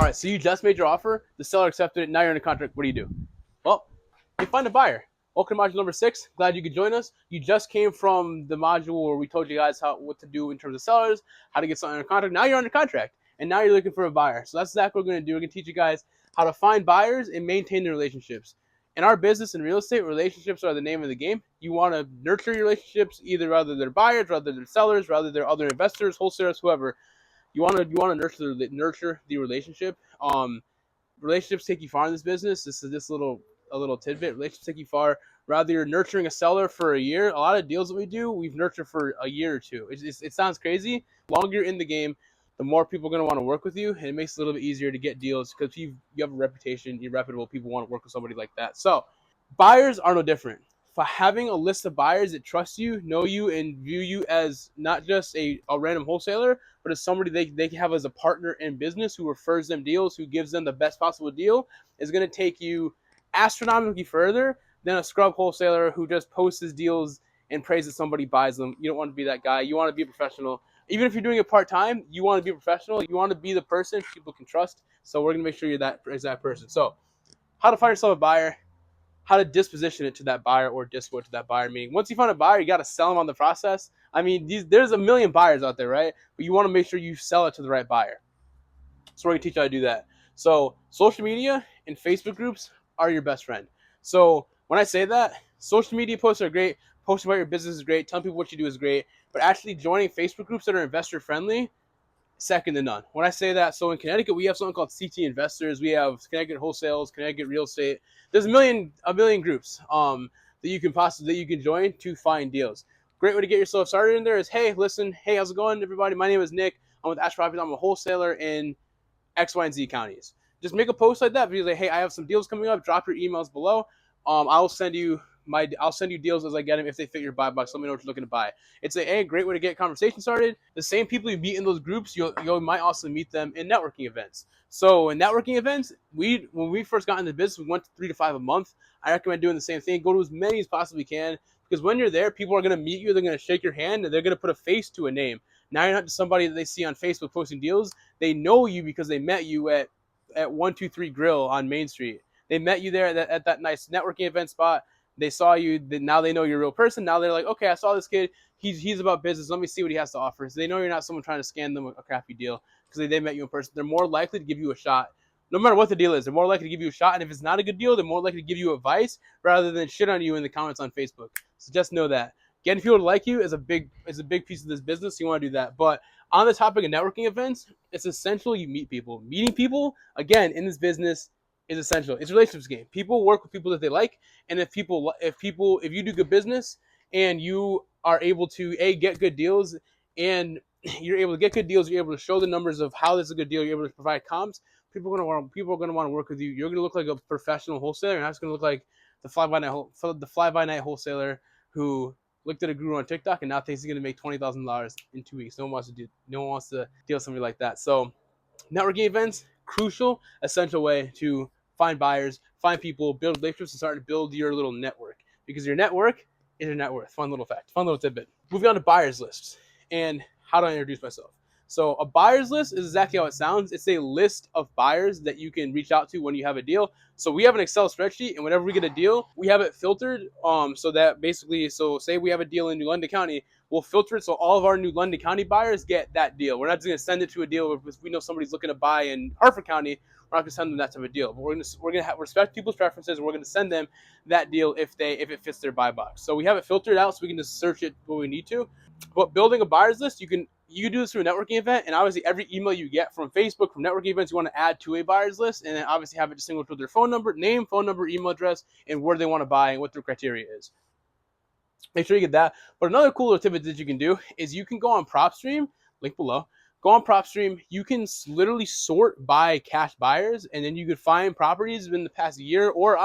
right, so you just made your offer, the seller accepted it, now you're in a contract. What do? Well, you find a buyer. Welcome to module number 6. Glad you could join us. You just came from the module where we told you guys what to do in terms of sellers, how to get something under contract. Now you're under contract, and now you're looking for a buyer. So that's exactly what we're going to do. We're going to teach you guys how to find buyers and maintain the relationships. In our business in real estate, relationships are the name of the game. You want to nurture your relationships, either whether they're buyers, whether they're sellers, whether they're other investors, wholesalers, whoever. You want to nurture the relationship. Relationships take you far in this business. This is a little tidbit. Relationships take you far. Rather you're nurturing a seller for a year. A lot of deals that we do, we've nurtured for a year or two. It sounds crazy. The longer you're in the game, the more people are going to want to work with you, and it makes it a little bit easier to get deals because you have a reputation, you're reputable, people want to work with somebody like that. So buyers are no different. For having a list of buyers that trust you, know you, and view you as not just a random wholesaler, but as somebody they have as a partner in business who refers them deals, who gives them the best possible deal, is going to take you astronomically further than a scrub wholesaler who just posts his deals and prays that somebody buys them. You don't want to be that guy. You want to be a professional. Even if you're doing it part-time, you want to be a professional. You want to be the person people can trust. So we're going to make sure you're that person. So how to find yourself a buyer, how to disposition it to that buyer or dispo it to that buyer. Meaning once you find a buyer, you got to sell them on the process. I mean, there's a million buyers out there, right? But you want to make sure you sell it to the right buyer. So we're going to teach you how to do that. So social media and Facebook groups are your best friend. So when I say that, social media posts are great. Posting about your business is great. Telling people what you do is great. But actually joining Facebook groups that are investor friendly, second to none. When I say that, so in Connecticut, we have something called CT Investors. We have Connecticut Wholesales, Connecticut Real Estate. There's a million groups that you can join to find deals. Great way to get yourself started in there is, hey, listen, hey, how's it going, everybody? My name is Nick. I'm with Astra. I'm a wholesaler in X, Y, and Z counties. Just make a post like that. Be like, hey, I have some deals coming up. Drop your emails below. I'll send you deals as I get them if they fit your buy box. Let me know what you're looking to buy. It's a great way to get conversation started. The same people you meet in those groups, you might also meet them in networking events. So in networking events, when we first got into business, we went to 3 to 5 a month. I recommend doing the same thing. Go to as many as possibly can, because when you're there, people are going to meet you. They're going to shake your hand, and they're going to put a face to a name. Now you're not just somebody that they see on Facebook posting deals. They know you because they met you at 123 Grill on Main Street. They met you there at that nice networking event spot. They saw you. Now they know you're a real person. Now they're like, okay, I saw this kid. He's about business. Let me see what he has to offer. So they know you're not someone trying to scam them a crappy deal because they met you in person. They're more likely to give you a shot. No matter what the deal is, they're more likely to give you a shot. And if it's not a good deal, they're more likely to give you advice rather than shit on you in the comments on Facebook. So just know that. Getting people to like you is a big piece of this business. You want to do that. But on the topic of networking events, it's essential you meet people. Meeting people, again, in this business is essential. It's a relationships game. People work with people that they like, and if you do good business and you are able to get good deals, and you're able to get good deals, you're able to show the numbers of how this is a good deal, you're able to provide comps, people are going to want to work with you. You're going to look like a professional wholesaler. You're not just going to look like the fly-by-night wholesaler who looked at a guru on TikTok and now thinks he's going to make $20,000 in 2 weeks. No one wants to deal with somebody like that. So networking events, crucial, essential way to find buyers, find people, build relationships, and start to build your little network. Because your network is your net worth. Fun little fact, fun little tidbit. Moving on to buyers lists and how do I introduce myself. So a buyers list is exactly how it sounds. It's a list of buyers that you can reach out to when you have a deal. So we have an Excel spreadsheet, and whenever we get a deal, we have it filtered. So that basically, so say we have a deal in New London County, we'll filter it so all of our New London County buyers get that deal. We're not just going to send it to a deal if we know somebody's looking to buy in Hartford County. We're not going to send them that type of deal. But we're going to respect people's preferences, and we're going to send them that deal if it fits their buy box. So we have it filtered out so we can just search it when we need to. But building a buyers list, you can do this through a networking event, and obviously every email you get from Facebook, from networking events, you want to add to a buyers list, and then obviously have it distinguished with their phone number, name, phone number, email address, and where they want to buy and what their criteria is. Make sure you get that. But another cool little tidbit that you can do is you can go on PropStream, link below. Go on PropStream. You can literally sort by cash buyers, and then you could find properties in the past year or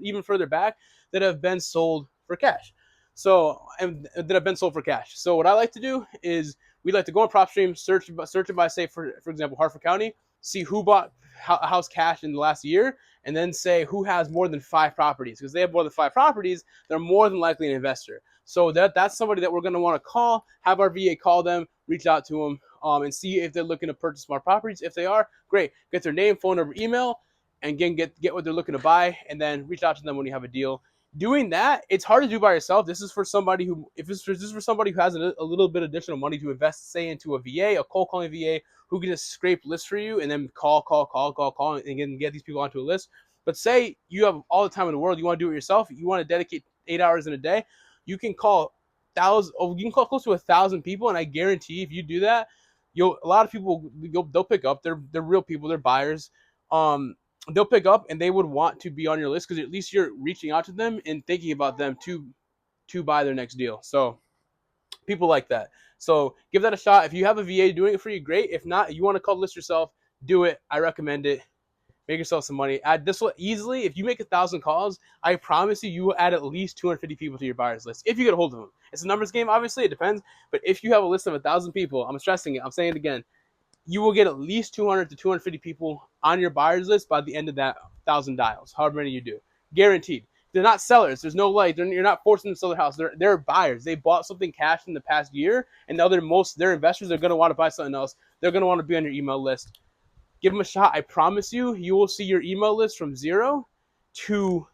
even further back that have been sold for cash. So what I like to do is we like to go on PropStream, search it by, say, for example, Hartford County, see who bought house cash in the last year, and then say who has more than 5 properties. Because they have more than 5 properties, they're more than likely an investor. So that's somebody that we're going to want to call, have our VA call them, reach out to them and see if they're looking to purchase more properties. If they are, great. Get their name, phone number, email, and again, get what they're looking to buy, and then reach out to them when you have a deal. Doing that, it's hard to do by yourself. This is for somebody who, if this is for somebody who has a little bit additional money to invest, say, into a VA, a cold calling VA, who can just scrape lists for you and then call, and get these people onto a list. But say you have all the time in the world, you want to do it yourself, you want to dedicate 8 hours in a day, you can call close to 1,000 people, and I guarantee if you do that, a lot of people they'll pick up. They're real people, they're buyers. They'll pick up and they would want to be on your list because at least you're reaching out to them and thinking about them to buy their next deal. So people like that. So give that a shot. If you have a VA doing it for you, great. If not, you want to call the list yourself, do it. I recommend it. Make yourself some money. Add this will easily, if you make 1,000 calls, I promise you will add at least 250 people to your buyers list if you get a hold of them. It's a numbers game, obviously, it depends. But if you have a list of 1,000 people, I'm stressing it, I'm saying it again, you will get at least 200 to 250 people on your buyers list by the end of that 1,000 dials, however many you do. Guaranteed. They're not sellers. There's no like, you're not forcing them to sell their house. They're buyers. They bought something cash in the past year, and now their investors are going to want to buy something else. They're going to want to be on your email list. Give them a shot. I promise you, you will see your email list from 0 to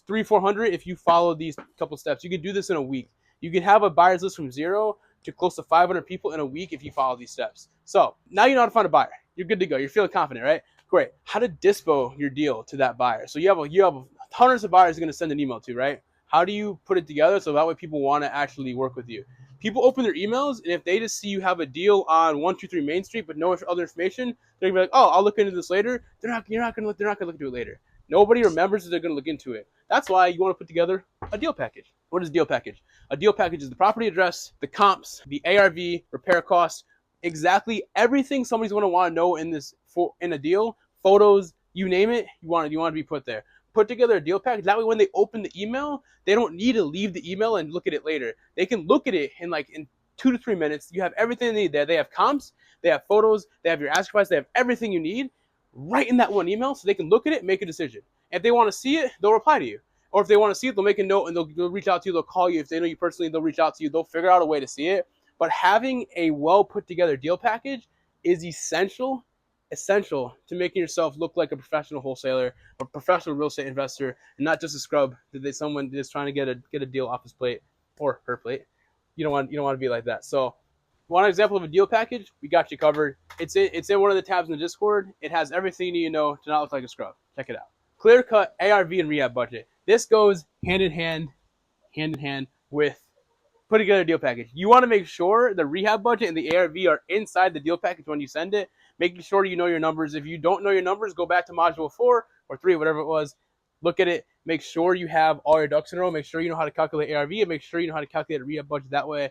300-400 if you follow these couple steps. You can do this in a week. You can have a buyer's list from 0 to close to 500 people in a week if you follow these steps. So now you know how to find a buyer. You're good to go. You're feeling confident, right? Great. How to dispo your deal to that buyer. So you have hundreds of buyers you're going to send an email to, right? How do you put it together so that way people want to actually work with you? People open their emails, and if they just see you have a deal on 123 Main Street but no other information, they're gonna be like, "Oh, I'll look into this later." They're not gonna look into it later. Nobody remembers that they're gonna look into it. That's why you want to put together a deal package. What is a deal package? A deal package is the property address, the comps, the ARV, repair costs, exactly everything somebody's gonna want to know in a deal. Photos, you name it, you want to be put there. Put together a deal package. That way, when they open the email, they don't need to leave the email and look at it later. They can look at it in 2 to 3 minutes. You have everything they need there. They have comps, they have photos, they have your ask price, they have everything you need right in that one email, so they can look at it, make a decision. If they want to see it, they'll reply to you. Or if they want to see it, they'll make a note and they'll reach out to you. They'll call you. If they know you personally, they'll reach out to you. They'll figure out a way to see it. But having a well put together deal package is essential to making yourself look like a professional wholesaler, a professional real estate investor, and not just a scrub someone just trying to get a deal off his plate or her plate. You don't want to be like that. So, one example of a deal package, we got you covered. It's in one of the tabs in the Discord. It has everything you need to know to not look like a scrub. Check it out. Clear cut ARV and rehab budget. This goes hand in hand with putting together a deal package. You want to make sure the rehab budget and the ARV are inside the deal package when you send it, making sure you know your numbers. If you don't know your numbers, go back to module 4 or 3, whatever it was. Look at it. Make sure you have all your ducks in a row. Make sure you know how to calculate ARV, and make sure you know how to calculate a rehab budget. That way,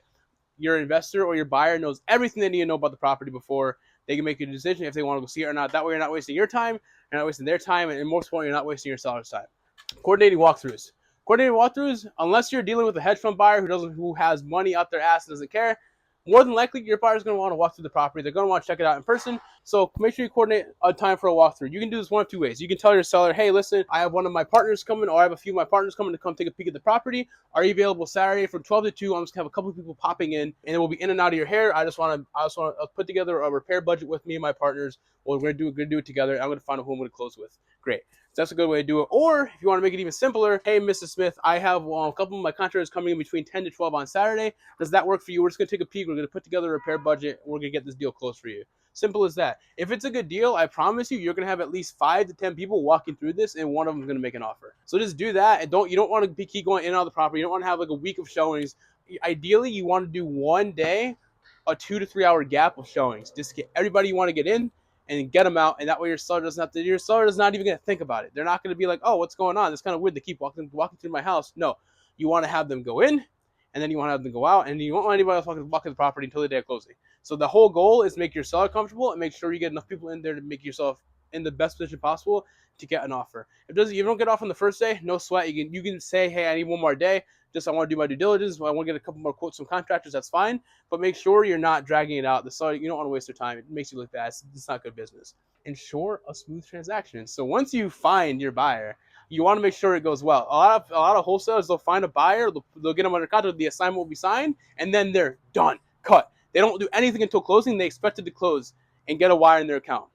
your investor or your buyer knows everything they need to know about the property before they can make a decision if they want to go see it or not. That way, you're not wasting your time, you're not wasting their time, and most importantly, you're not wasting your seller's time. Coordinating walkthroughs, unless you're dealing with a hedge fund buyer who has money up their ass and doesn't care, more than likely your buyer's going to want to walk through the property. They're going to want to check it out in person. So make sure you coordinate a time for a walkthrough. You can do this one of two ways. You can tell your seller, "Hey, listen, I have one of my partners coming, or I have a few of my partners coming to come take a peek at the property. Are you available Saturday from 12 to 2? I'm just going to have a couple of people popping in, and it will be in and out of your hair. I just want to put together a repair budget with me and my partners. Well, we're going to do it together. I'm going to find out who I'm going to close with." Great. So that's a good way to do it. Or if you want to make it even simpler, "Hey, Mrs. Smith, I have a couple of my contractors coming in between 10 to 12 on Saturday. Does that work for you? We're just going to take a peek. We're going to put together a repair budget. And we're going to get this deal closed for you." Simple as that. If it's a good deal, I promise you're going to have at least 5 to 10 people walking through this, and one of them is going to make an offer. So just do that, and you don't want to keep going in and out of the property. You don't want to have like a week of showings. Ideally, you want to do one day, a 2 to 3 hour gap of showings. Just get everybody you want to get in and get them out, and that way your seller is not even going to think about it. They're not going to be like, "Oh, what's going on? It's kind of weird. They keep walking through my house." No, you want to have them go in, and then you want to have them go out, and you won't want anybody else walking the property until the day of closing. So the whole goal is make your seller comfortable and make sure you get enough people in there to make yourself in the best position possible to get an offer. If you don't get off on the first day, no sweat. You can say, "Hey, I need one more day. I want to do my due diligence. I want to get a couple more quotes from contractors." That's fine, but make sure you're not dragging it out. The seller, you don't want to waste their time. It makes you look bad. It's not good business. Ensure a smooth transaction. So once you find your buyer, you want to make sure it goes well. A lot of wholesalers, they'll find a buyer, they'll get them under contract, the assignment will be signed, and then they're done, cut. They don't do anything until closing. They expect it to close and get a wire in their account.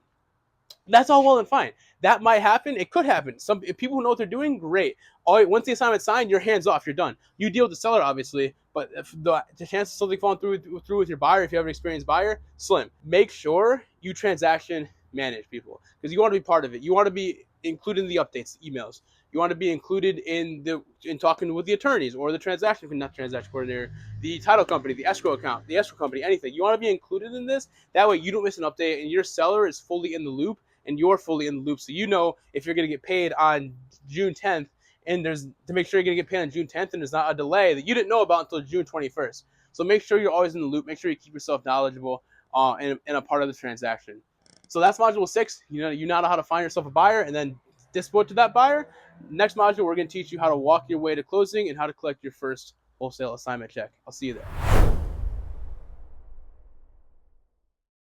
That's all well and fine. That might happen. It could happen. Some if people who know what they're doing, great. Once the assignment's signed, you're hands off. You're done. You deal with the seller, obviously, but if the chance of something falling through with your buyer, if you have an experienced buyer, slim. Make sure you transaction manage, people, because you want to be part of it. You want to be included in the updates, emails. You want to be included in talking with the attorneys or the not transaction coordinator, the title company, the escrow account, the escrow company, anything. You want to be included in this. That way, you don't miss an update, and your seller is fully in the loop, and you're fully in the loop. So you know if you're going to get paid on June 10th, and there's to make sure you're going to get paid on June 10th, and there's not a delay that you didn't know about until June 21st. So make sure you're always in the loop. Make sure you keep yourself knowledgeable and a part of the transaction. So that's module 6. You now know how to find yourself a buyer and then dispose to that buyer. Next module, we're going to teach you how to walk your way to closing and how to collect your first wholesale assignment check. I'll see you there.